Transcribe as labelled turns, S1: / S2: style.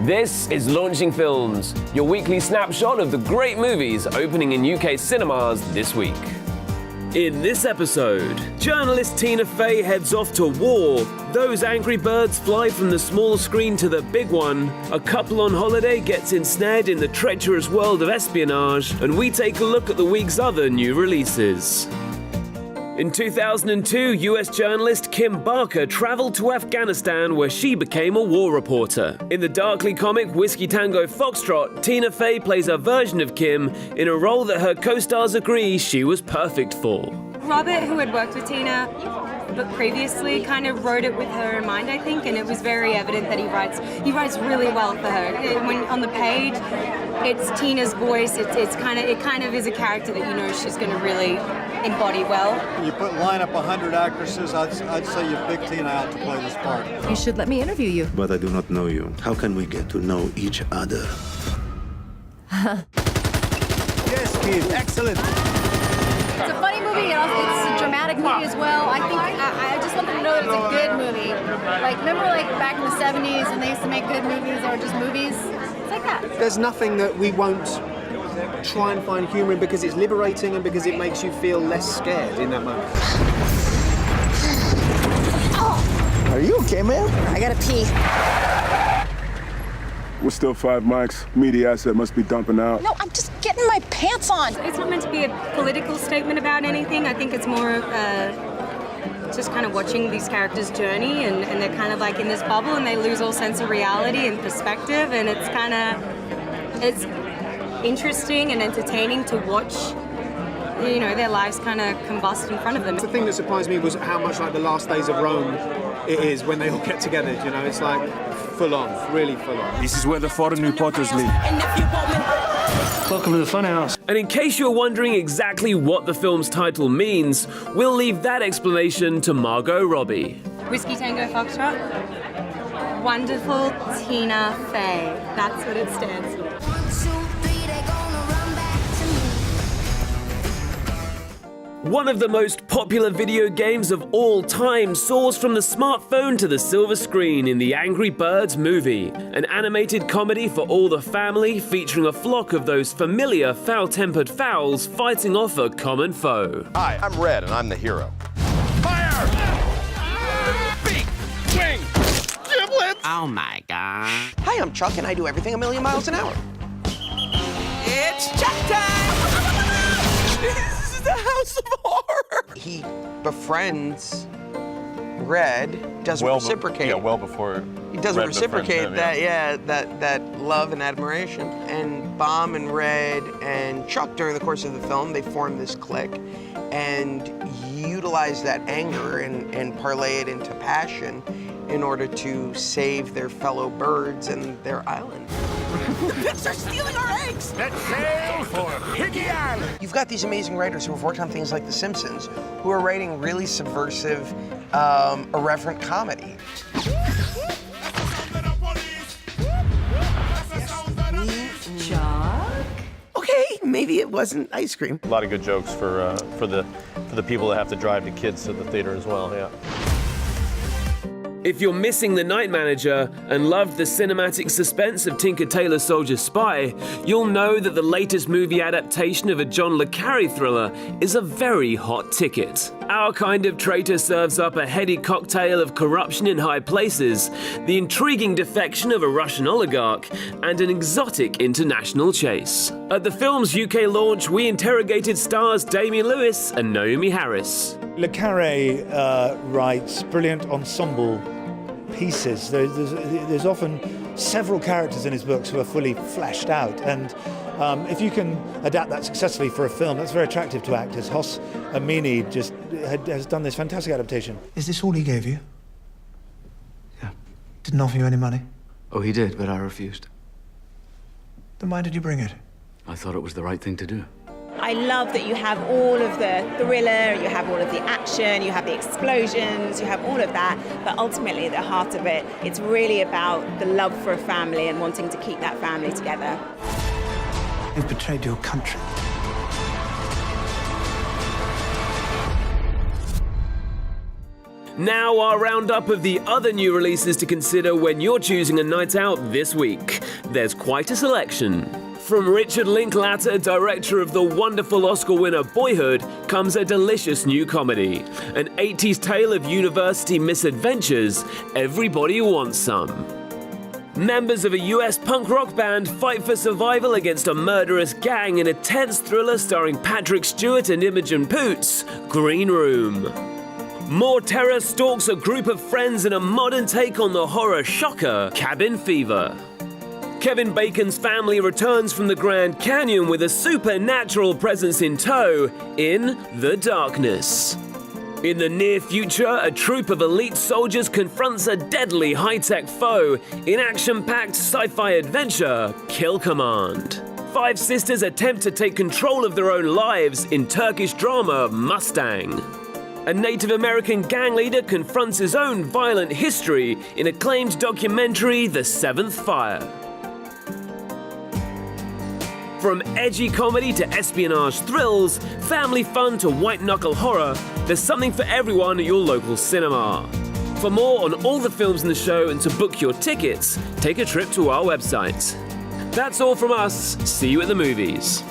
S1: This is Launching Films, your weekly snapshot of the great movies opening in UK cinemas this week. In this episode, journalist Tina Fey heads off to war, those angry birds fly from the small screen to the big one, a couple on holiday gets ensnared in the treacherous world of espionage, and we take a look at the week's other new releases. In 2002, US journalist Kim Barker traveled to Afghanistan where she became a war reporter. In the darkly comic Whiskey Tango Foxtrot, Tina Fey plays a version of Kim in a role that her co-stars agree she was perfect for.
S2: Robert, who had worked with Tina but previously, kind of wrote it with her in mind, I think, and it was very evident that he writes really well for her. When on the page, it's Tina's voice. It kind of is a character that you know she's going to really embody well.
S3: You line up 100 actresses, I'd say you pick Tina out to play this part.
S4: You should let me interview you.
S5: But I do not know you. How can we get to know each other?
S3: Yes, kid, excellent.
S4: It's a funny movie, it's a dramatic movie as well. I think I just want them to know that it's a good movie. Like, remember like back in the 70s when they used to make good movies that were just movies? It's like that.
S6: There's nothing that we won't try and find humour in because it's liberating and because it makes you feel less scared in that moment.
S5: Are you okay, man?
S4: I gotta pee.
S7: We're still 5 mics. Media asset must be dumping out.
S4: No, I'm just getting my pants on.
S2: It's not meant to be a political statement about anything. I think it's more of just kind of watching these characters' journey, and they're kind of like in this bubble and they lose all sense of reality and perspective, and it's interesting and entertaining to watch, you know, their lives kind of combust in front of them.
S6: The thing that surprised me was how much like the last days of Rome it is when they all get together, you know, it's like full on, really full on.
S7: This is where the foreign reporters live.
S8: Welcome to the funhouse.
S1: And in case you're wondering exactly what the film's title means, we'll leave that explanation to Margot Robbie.
S2: Whiskey Tango Foxtrot. Wonderful Tina Fey. That's what it stands for.
S1: One of the most popular video games of all time soars from the smartphone to the silver screen in the Angry Birds movie, an animated comedy for all the family featuring a flock of those familiar foul-tempered fowls fighting off a common foe.
S9: Hi, I'm Red and I'm the hero.
S10: Fire! Beak! Swing! Giblets!
S11: Oh my god.
S9: Hi, I'm Chuck and I do everything a million miles an hour.
S11: It's Chuck time! This is the house of horror!
S9: He befriends Red, doesn't reciprocate.
S12: Yeah, well before
S9: he doesn't
S12: Red
S9: reciprocate
S12: him, yeah.
S9: that love and admiration. And Bomb and Red and Chuck, during the course of the film, they form this clique and utilize that anger and parlay it into passion in order to save their fellow birds and their island.
S11: The pigs are stealing our eggs!
S10: Let's sail for Piggy Island!
S9: You've got these amazing writers who have worked on things like The Simpsons, who are writing really subversive, irreverent comedy.
S4: Chuck?
S9: Okay, maybe it wasn't ice cream.
S12: A lot of good jokes for the people that have to drive the kids to the theater as well, yeah.
S1: If you're missing The Night Manager and loved the cinematic suspense of Tinker Tailor Soldier Spy, you'll know that the latest movie adaptation of a John le Carré thriller is a very hot ticket. Our Kind of Traitor serves up a heady cocktail of corruption in high places, the intriguing defection of a Russian oligarch, and an exotic international chase. At the film's UK launch, we interrogated stars Damian Lewis and Naomi Harris.
S13: Le Carré writes brilliant ensemble pieces. There's often several characters in his books who are fully fleshed out, and if you can adapt that successfully for a film, that's very attractive to actors. Hos Amini just has done this fantastic adaptation.
S14: Is this all he gave you? Yeah. Didn't offer you any money?
S8: Oh, he did, but I refused.
S14: Then why did you bring it?
S8: I thought it was the right thing to do.
S15: I love that you have all of the thriller, you have all of the action, you have the explosions, you have all of that, but ultimately at the heart of it, it's really about the love for a family and wanting to keep that family together.
S14: You've betrayed your country.
S1: Now our roundup of the other new releases to consider when you're choosing a night out this week. There's quite a selection. From Richard Linklater, director of the wonderful Oscar winner Boyhood, comes a delicious new comedy. An 80s tale of university misadventures, Everybody Wants Some. Members of a US punk rock band fight for survival against a murderous gang in a tense thriller starring Patrick Stewart and Imogen Poots, Green Room. More terror stalks a group of friends in a modern take on the horror shocker, Cabin Fever. Kevin Bacon's family returns from the Grand Canyon with a supernatural presence in tow in The Darkness. In the near future, a troop of elite soldiers confronts a deadly high-tech foe in action-packed sci-fi adventure, Kill Command. Five sisters attempt to take control of their own lives in Turkish drama, Mustang. A Native American gang leader confronts his own violent history in acclaimed documentary, The Seventh Fire. From edgy comedy to espionage thrills, family fun to white-knuckle horror, there's something for everyone at your local cinema. For more on all the films in the show and to book your tickets, take a trip to our website. That's all from us. See you at the movies.